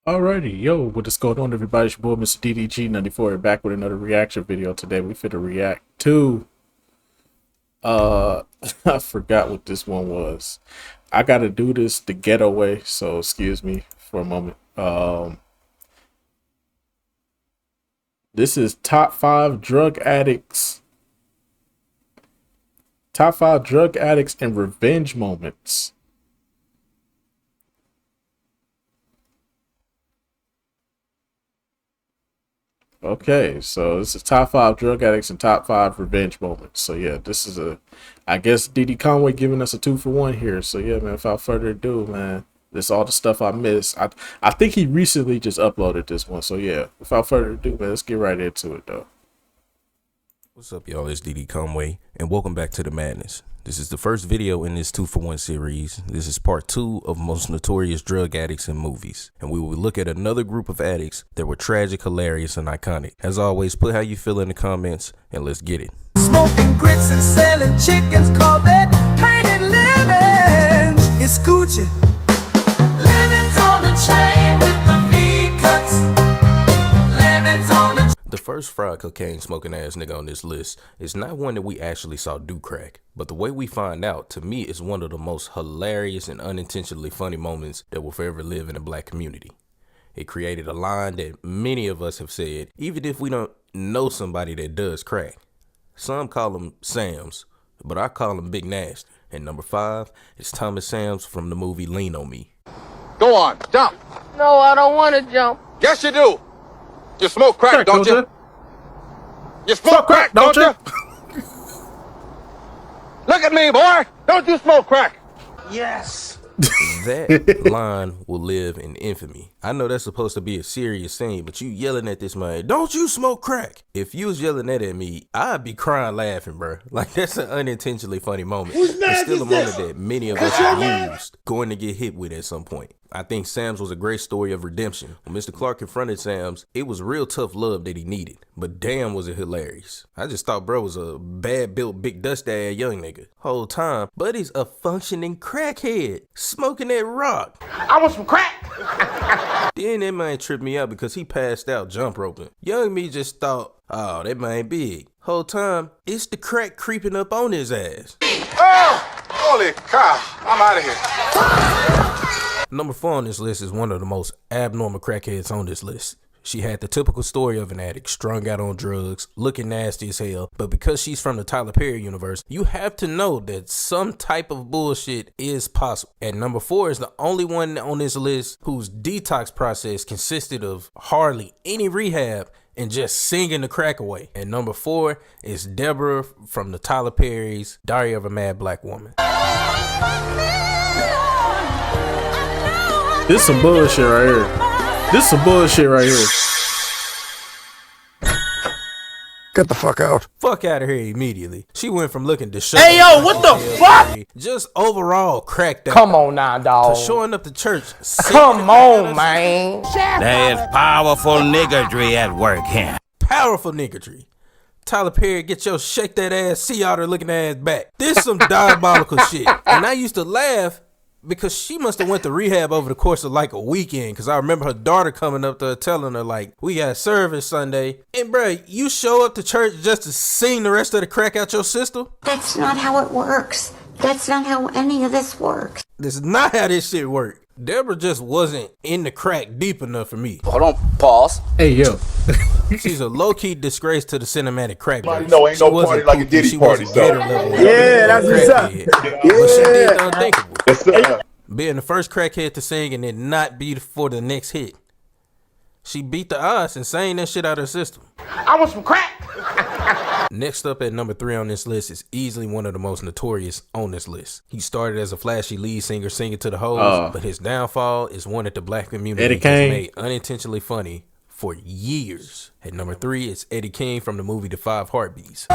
Alrighty, yo, what is going on, everybody? It's your boy, Mr. DDG94, back with another reaction video today. We finna react to, I forgot what this one was. I gotta do this the ghetto way, so excuse me for a moment. This is top five drug addicts and revenge moments. Okay, so this is top five drug addicts and top five revenge moments. So yeah, this is I guess DD Conway giving us a 2-for-1 here. So yeah, man, without further ado, man, this all the stuff I missed. I think he recently just uploaded this one. So yeah, without further ado, man, let's get right into it though. What's up, y'all? It's DD Conway, and welcome back to the madness. This is the first video in this 2-for-1 series. This is part 2 of most notorious drug addicts in movies, and we will look at another group of addicts that were tragic, hilarious, and iconic. As always, put how you feel in the comments, and let's get it. Smoking grits and selling chickens, call that painted living. It's Gucci. Living's on the chain with the V cuts. Living's on the The first fried cocaine smoking ass nigga on this list is not one that we actually saw do crack, but the way we find out, to me, is one of the most hilarious and unintentionally funny moments that will forever live in the black community. It created a line that many of us have said, even if we don't know somebody that does crack. Some call him Sam's, but I call him Big Nasty. And number 5 is Thomas Sam's from the movie Lean on Me. Go on, jump. No, I don't want to jump. Yes, you do. You smoke crack, don't you? You smoke crack, don't you? Look at me, boy. Don't you smoke crack? yes. That line will live in infamy. I know that's supposed to be a serious scene, but you yelling at this man, don't you smoke crack? If you was yelling that at me, I'd be crying laughing, bro. Like, that's an unintentionally funny moment. It's still a moment that many of us have used, going to get hit with at some point. I think Sam's was a great story of redemption. When Mr. Clark confronted Sam's, it was real tough love that he needed, but damn was it hilarious. I just thought bro was a bad built big dust ass young nigga. Whole time, Buddy's a functioning crackhead, smoking that rock. I want some crack. Then that man tripped me out because he passed out jump roping. Young me just thought, oh, that man big. Whole time, it's the crack creeping up on his ass. Oh, holy cow. I'm out of here. Number 4 on this list is one of the most abnormal crackheads on this list. She had the typical story of an addict, strung out on drugs, looking nasty as hell, but because she's from the Tyler Perry universe, you have to know that some type of bullshit is possible. And number 4 is the only one on this list whose detox process consisted of hardly any rehab and just singing the crack away. And number 4 is Deborah from the Tyler Perry's Diary of a Mad Black Woman. This some bullshit right here. This some bullshit right here. Get the fuck out. Fuck out of here immediately. She went from looking disheveled. Hey, yo, what the fuck? Just overall cracked out. Come on now, dog. To showing up to church. Come on, man. There is powerful niggardry at work here. Powerful niggardry. Tyler Perry, get your shake that ass, sea otter looking ass back. This some diabolical shit. And I used to laugh because she must have went to rehab over the course of like a weekend, because I remember her daughter coming up to her telling her like, we got service Sunday, and bruh, you show up to church just to sing the rest of the crack out your system? That's not how it works. That's not how any of this works. This is not how this shit worked. Deborah just wasn't in the crack deep enough for me. Hold on, pause. Hey yo. She's a low-key disgrace to the cinematic crack. No, ain't no party like a Diddy party, so. Yeah, that's what's up. But she did the unthinkable. Yes, sir. Being the first crackhead to sing and then not be for the next hit. She beat the odds and sang that shit out of her system. I want some crack. Next up at number 3 on this list is easily one of the most notorious on this list. He started as a flashy lead singer singing to the hoes, but his downfall is one that the black community has made unintentionally funny for years. At number 3 is Eddie King from the movie The 5 Heartbeats.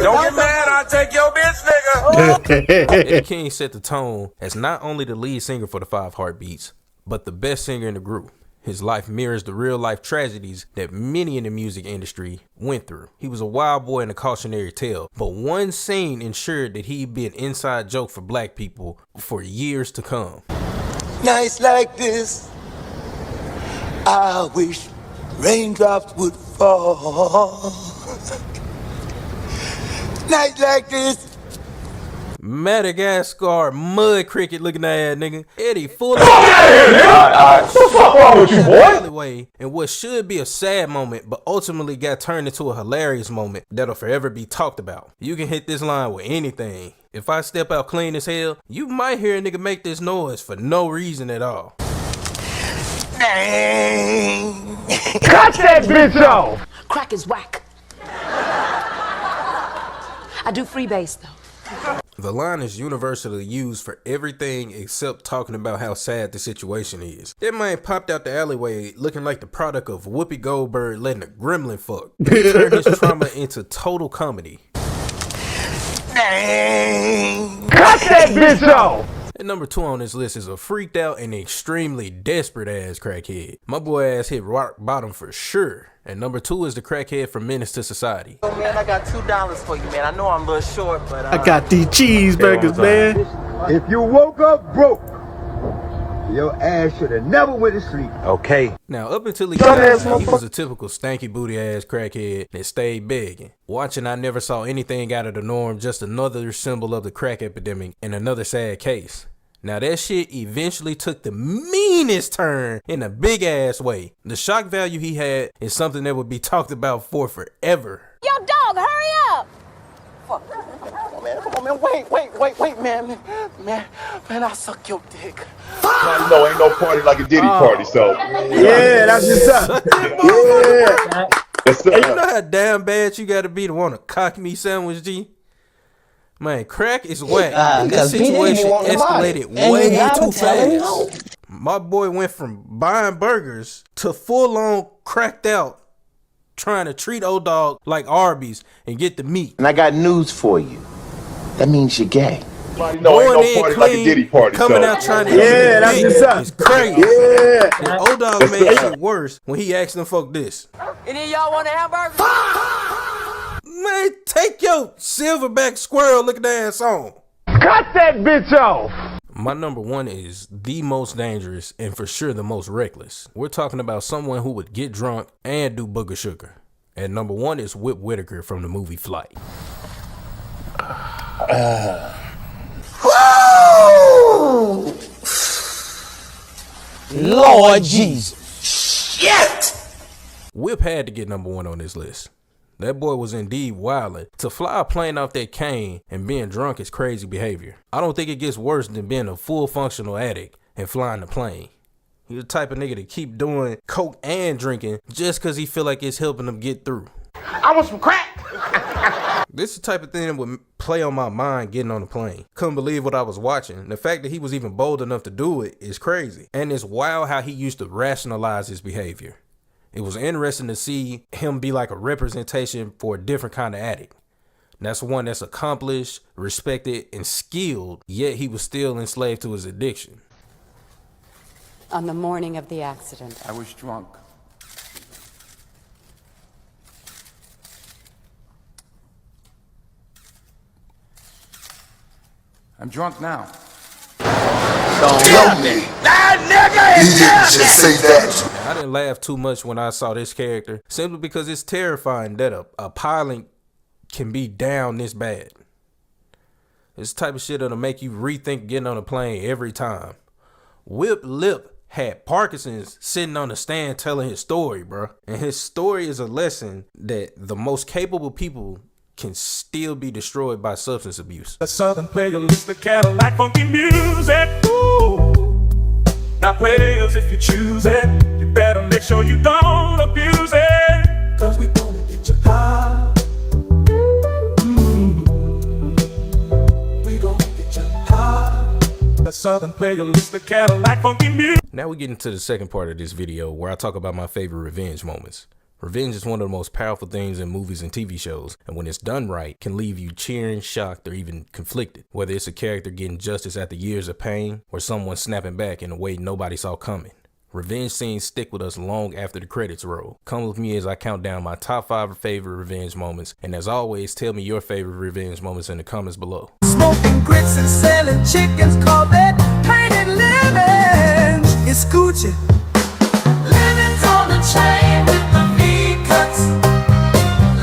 Don't get mad, I'll take your bitch, nigga. Eddie King set the tone as not only the lead singer for The 5 Heartbeats, but the best singer in the group. His life mirrors the real life tragedies that many in the music industry went through. He was a wild boy and a cautionary tale, but one scene ensured that he'd be an inside joke for black people for years to come. Nights like this, I wish raindrops would fall. Nights like this. Madagascar mud cricket looking ass nigga Eddie full of alleyway in what should be a sad moment but ultimately got turned into a hilarious moment that'll forever be talked about. You can hit this line with anything. If I step out clean as hell, you might hear a nigga make this noise for no reason at all. Dang. Cut that bitch off! Crack is whack. I do freebase though. The line is universally used for everything except talking about how sad the situation is. That man popped out the alleyway looking like the product of Whoopi Goldberg letting a gremlin fuck. He turned his trauma into total comedy. Dang. Cut that bitch off! And number 2 on this list is a freaked out and extremely desperate ass crackhead. My boy ass hit rock bottom for sure. And number 2 is the crackhead from Menace to Society. Oh man, I got $2 for you, man. I know I'm a little short, but I got these cheeseburgers, man. If you woke up broke, your ass should have never went to sleep. Okay. Now, up until he was a typical stanky booty ass crackhead that stayed begging. Watching I Never Saw Anything Out of the Norm, just another symbol of the crack epidemic and another sad case. Now that shit eventually took the meanest turn in a big ass way. The shock value he had is something that would be talked about for forever. Yo, dog, hurry up! Come on, man. Wait, man. Man, I'll suck your dick. Now, you know, ain't no party like a Diddy party, so. Yeah, that's just up. Yeah. Yes, Hey, you know how damn bad you gotta be to want a cock me sandwich, G? Man, crack is whack. This situation escalated way too fast. My boy went from buying burgers to full on cracked out trying to treat old dog like Arby's and get the meat. And I got news for you. That means you're gay. No, ain't no party like a Diddy party, coming so. out trying to that's eat what's up. it's crazy. Yeah. And old dog made it worse when he asked them folk this. Any of y'all want a hamburger? Man, take your silverback squirrel looking ass on. Cut that bitch off! My number 1 is the most dangerous and for sure the most reckless. We're talking about someone who would get drunk and do booger sugar. And number 1 is Whip Whitaker from the movie Flight. Lord Jesus. Shit. Whip had to get number 1 on this list. That boy was indeed wildin'. To fly a plane off that cane and being drunk is crazy behavior. I don't think it gets worse than being a full functional addict and flying the plane. He's the type of nigga to keep doing coke and drinking just cause he feel like it's helping him get through. I want some crack! This is the type of thing that would play on my mind getting on the plane. Couldn't believe what I was watching. The fact that he was even bold enough to do it is crazy. And it's wild how he used to rationalize his behavior. It was interesting to see him be like a representation for a different kind of addict. And that's one that's accomplished, respected, and skilled, yet he was still enslaved to his addiction. On the morning of the accident, I was drunk. I'm drunk now. Kill me. That nigga is dead. Just say that. I didn't laugh too much when I saw this character, simply because it's terrifying that a pilot can be down this bad. It's the type of shit that'll make you rethink getting on a plane every time. Whip Lip had Parkinson's sitting on the stand telling his story, bro. And his story is a lesson that the most capable people can still be destroyed by substance abuse. The Southern player listen to Cadillac funky music. Ooh. Now players, if you choose it, you better make sure you don't abuse it. Cause we gonna get you high. We gonna get you high. The Southern player listen to Cadillac funky music. Now we get into the second part of this video where I talk about my favorite revenge moments. Revenge is one of the most powerful things in movies and TV shows, and when it's done right, can leave you cheering, shocked, or even conflicted. Whether it's a character getting justice after years of pain, or someone snapping back in a way nobody saw coming. Revenge scenes stick with us long after the credits roll. Come with me as I count down my top 5 favorite revenge moments, and as always, tell me your favorite revenge moments in the comments below. Smoking grits and selling chickens, call that painted living. It's Gucci. Living's on the chain with the V cuts.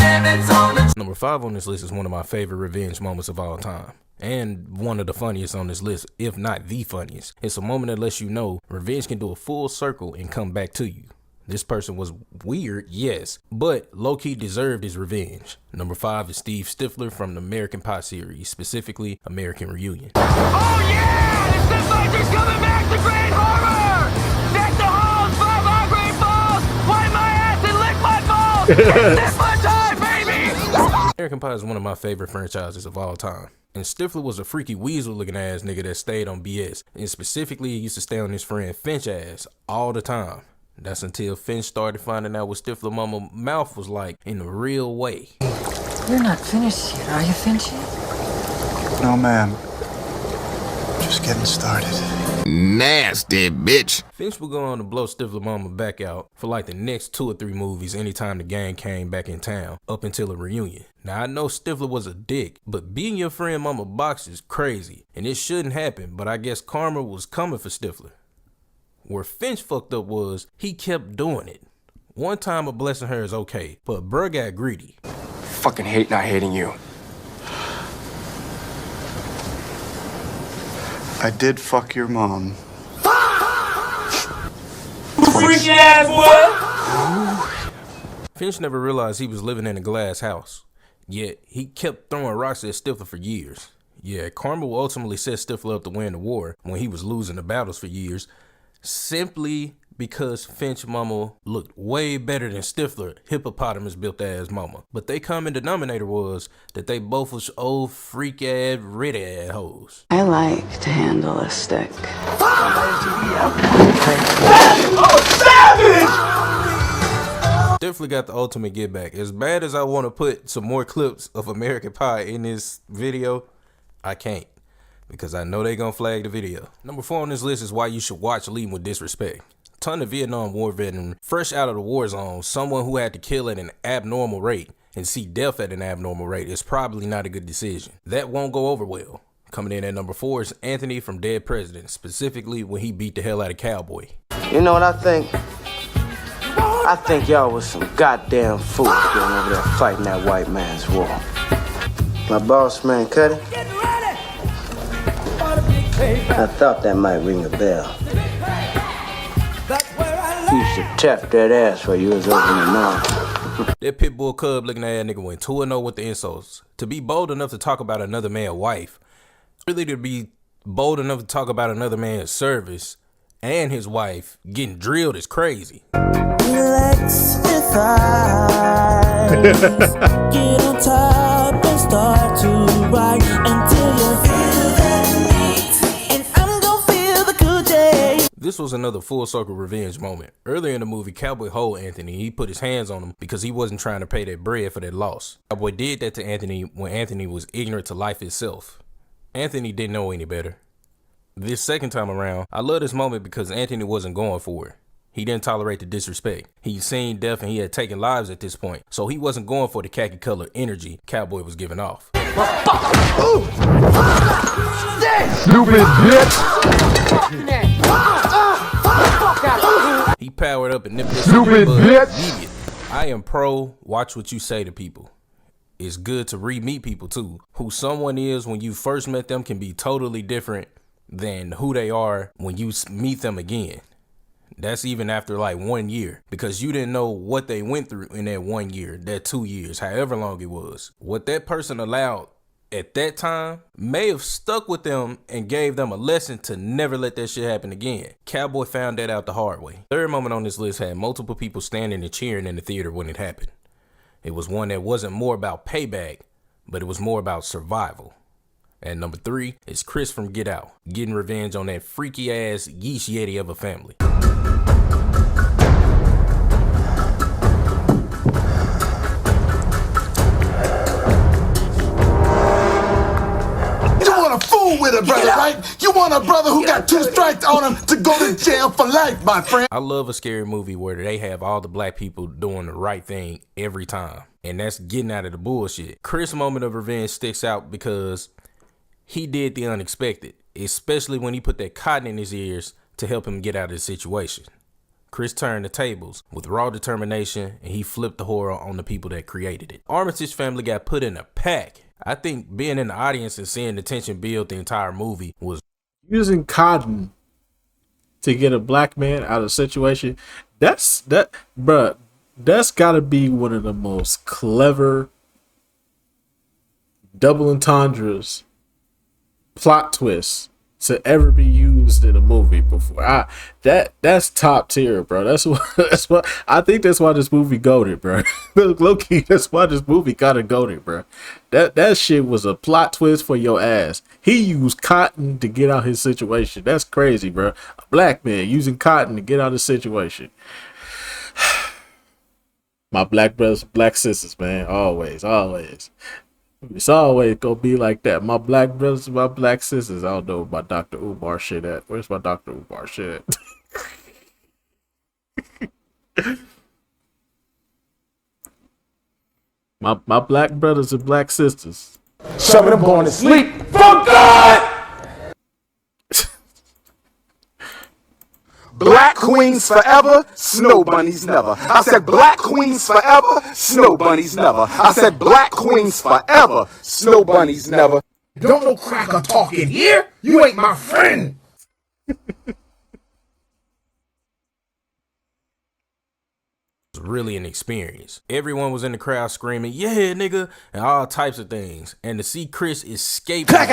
Living's on the Number 5 on this list is one of my favorite revenge moments of all time, and one of the funniest on this list, if not the funniest. It's a moment that lets you know revenge can do a full circle and come back to you. This person was weird, yes, but low-key deserved his revenge. Number 5 is Steve Stifler from the American Pie series, specifically American Reunion. Oh yeah! It's the Vikings coming back to Great Harbor! Deck the halls, 5 our great balls! Wipe my ass and lick my balls! It's my time, baby! American Pie is one of my favorite franchises of all time. And Stifler was a freaky weasel looking ass nigga that stayed on BS. And specifically, he used to stay on his friend Finch ass all the time. That's until Finch started finding out what Stifler mama mouth was like in a real way. You're not finished yet, are you, Finchy? No, ma'am. Just getting started. Nasty bitch. Finch would go on to blow Stifler mama back out for like the next 2 or 3 movies anytime the gang came back in town, up until a reunion. Now I know Stifler was a dick, but beating your friend mama box is crazy, and it shouldn't happen, but I guess karma was coming for Stifler. Where Finch fucked up was, he kept doing it. One time a blessing her is okay, but bruh got greedy. Fucking hate not hating you. I did fuck your mom. Freaky ass boy! Finch never realized he was living in a glass house, yet he kept throwing rocks at Stifler for years. Yeah, karma will ultimately set Stifler up to win the war when he was losing the battles for years, simply because Finch mama looked way better than Stifler, hippopotamus built ass mama. But they common denominator was that they both was old freak ass red ass hoes. I like to handle a stick. Stifler got the ultimate get back. As bad as I want to put some more clips of American Pie in this video, I can't, because I know they gonna flag the video. Number 4 on this list is why you should watch Leading with Disrespect. Ton of Vietnam War veteran, fresh out of the war zone, someone who had to kill at an abnormal rate and see death at an abnormal rate is probably not a good decision. That won't go over well. Coming in at number 4 is Anthony from Dead Presidents, specifically when he beat the hell out of Cowboy. You know what I think? I think y'all was some goddamn fools going over there fighting that white man's war. My boss man, Cuddy, I thought that might ring a bell. He used to tap that ass while you was opening your mouth. That Pitbull Cub looking ass nigga went 2-0 with the insults. To be bold enough to talk about another man's wife, really to be bold enough to talk about another man's service and his wife getting drilled is crazy. Relax your thighs. Get on top and start to ride until you feel that beat. And I'm gonna feel the good day. This was another full circle revenge moment. Earlier in the movie, Cowboy hold Anthony. He put his hands on him because he wasn't trying to pay that bread for that loss. Cowboy did that to Anthony when Anthony was ignorant to life itself. Anthony didn't know any better. This second time around, I love this moment because Anthony wasn't going for it. He didn't tolerate the disrespect. He'd seen death and he had taken lives at this point, so he wasn't going for the khaki color energy Cowboy was giving off. Stupid bitch! He powered up and nipped his Stupid bitch! immediately. I am pro watch what you say to people. It's good to re-meet people too. Who someone is when you first met them can be totally different than who they are when you meet them again. That's even after like 1 year, because you didn't know what they went through in that 1 year, that 2 years, however long it was. What that person allowed at that time may have stuck with them and gave them a lesson to never let that shit happen again. Cowboy found that out the hard way. Third moment on this list had multiple people standing and cheering in the theater when it happened. It was one that wasn't more about payback, but it was more about survival. And number 3 is Chris from Get Out, getting revenge on that freaky ass yeesh yeti of a family. You want a fool cool with it, brother, right? You want a brother who got 2 strikes on him to go to jail for life, my friend. I love a scary movie where they have all the black people doing the right thing every time. And that's getting out of the bullshit. Chris' moment of revenge sticks out because he did the unexpected, especially when he put that cotton in his ears to help him get out of the situation. Chris turned the tables with raw determination, and he flipped the horror on the people that created it. Armitage family got put in a pack. I think being in the audience and seeing the tension build the entire movie was using cotton to get a black man out of a situation. That's gotta be one of the most clever double entendres plot twists to ever be used in a movie before. That's top tier, bro. That's what I think. That's why this movie goated, bro. Low-key, that's why this movie got it goated, bro. That shit was a plot twist for your ass. He used cotton to get out his situation. That's crazy, bro. A black man using cotton to get out of the situation. My black brothers, black sisters, man. Always. It's always gonna be like that. My black brothers, my black sisters. I don't know where my Dr. Umar shit at. Where's my Dr. Umar shit at? my black brothers and black sisters. Some of them going to sleep. Fuck God! Black queens forever, snow bunnies never. I said black queens forever, snow bunnies never. I said black queens forever, snow bunnies never. Don't no cracker talk in here. You ain't my friend. really an experience. Everyone was in the crowd screaming, yeah, nigga, and all types of things. And to see Chris escape was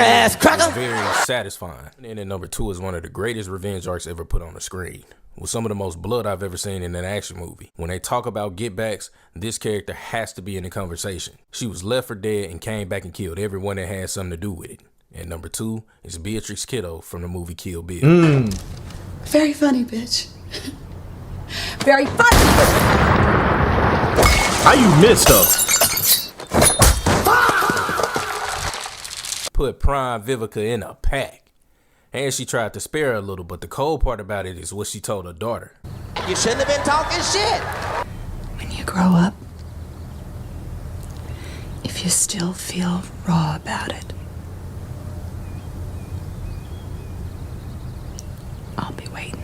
very satisfying. And then number 2 is one of the greatest revenge arcs ever put on the screen, with some of the most blood I've ever seen in an action movie. When they talk about get backs, this character has to be in the conversation. She was left for dead and came back and killed everyone that had something to do with it. And number 2 is Beatrix Kiddo from the movie Kill Bill. Very funny, bitch. Very funny. How you missed though? Put Prime Vivica in a pack. And she tried to spare her a little, but the cold part about it is what she told her daughter. You shouldn't have been talking shit. When you grow up, if you still feel raw about it, I'll be waiting.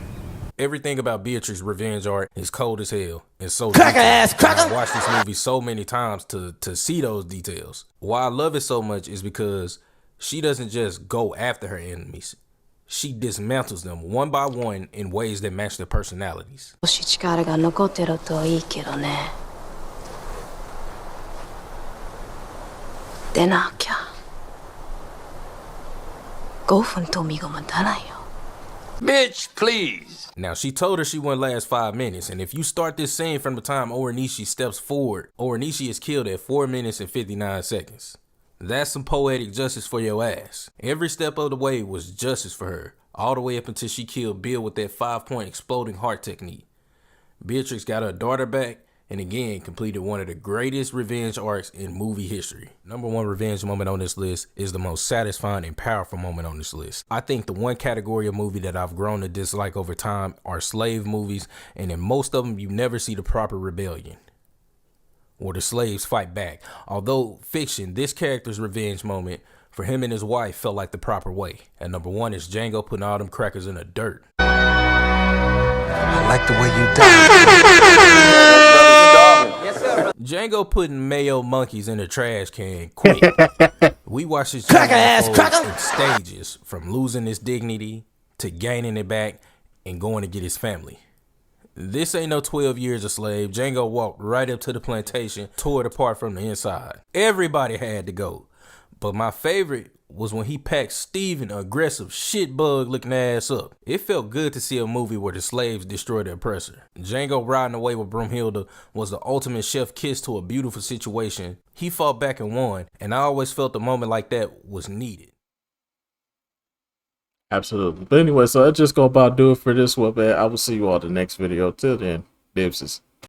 Everything about Beatrix's revenge art is cold as hell and so Cracker. I watched this movie so many times to see those details. Why I love it so much is because she doesn't just go after her enemies. She dismantles them one by one in ways that match their personalities. もし力が残ってるといいけどね。でなきゃ5分と身が持たないよ。 Bitch, please. Now, she told her she wouldn't last 5 minutes, and if you start this scene from the time Orenishi steps forward, Orenishi is killed at 4 minutes and 59 seconds. That's some poetic justice for your ass. Every step of the way was justice for her, all the way up until she killed Bill with that 5-point exploding heart technique. Beatrix got her daughter back, and again completed one of the greatest revenge arcs in movie history. Number 1 revenge moment on this list is the most satisfying and powerful moment on this list. I think the one category of movie that I've grown to dislike over time are slave movies, and in most of them you never see the proper rebellion, or the slaves fight back. Although fiction, this character's revenge moment for him and his wife felt like the proper way. And number 1 is Django putting all them crackers in the dirt. I like the way you die. Django putting mayo monkeys in the trash can quick. We watched this unfold in stages, from losing his dignity to gaining it back and going to get his family. This ain't no 12 years a slave. Django walked right up to the plantation, tore it apart from the inside. Everybody had to go. But my favorite was when he packed Steven, aggressive shitbug looking ass up. It felt good to see a movie where the slaves destroyed the oppressor. Django riding away with Broomhilda was the ultimate chef kiss to a beautiful situation. He fought back and won, and I always felt a moment like that was needed. Absolutely. But anyway, so that's just gonna about do it for this one, man. I will see you all the next video. Till then, dibses.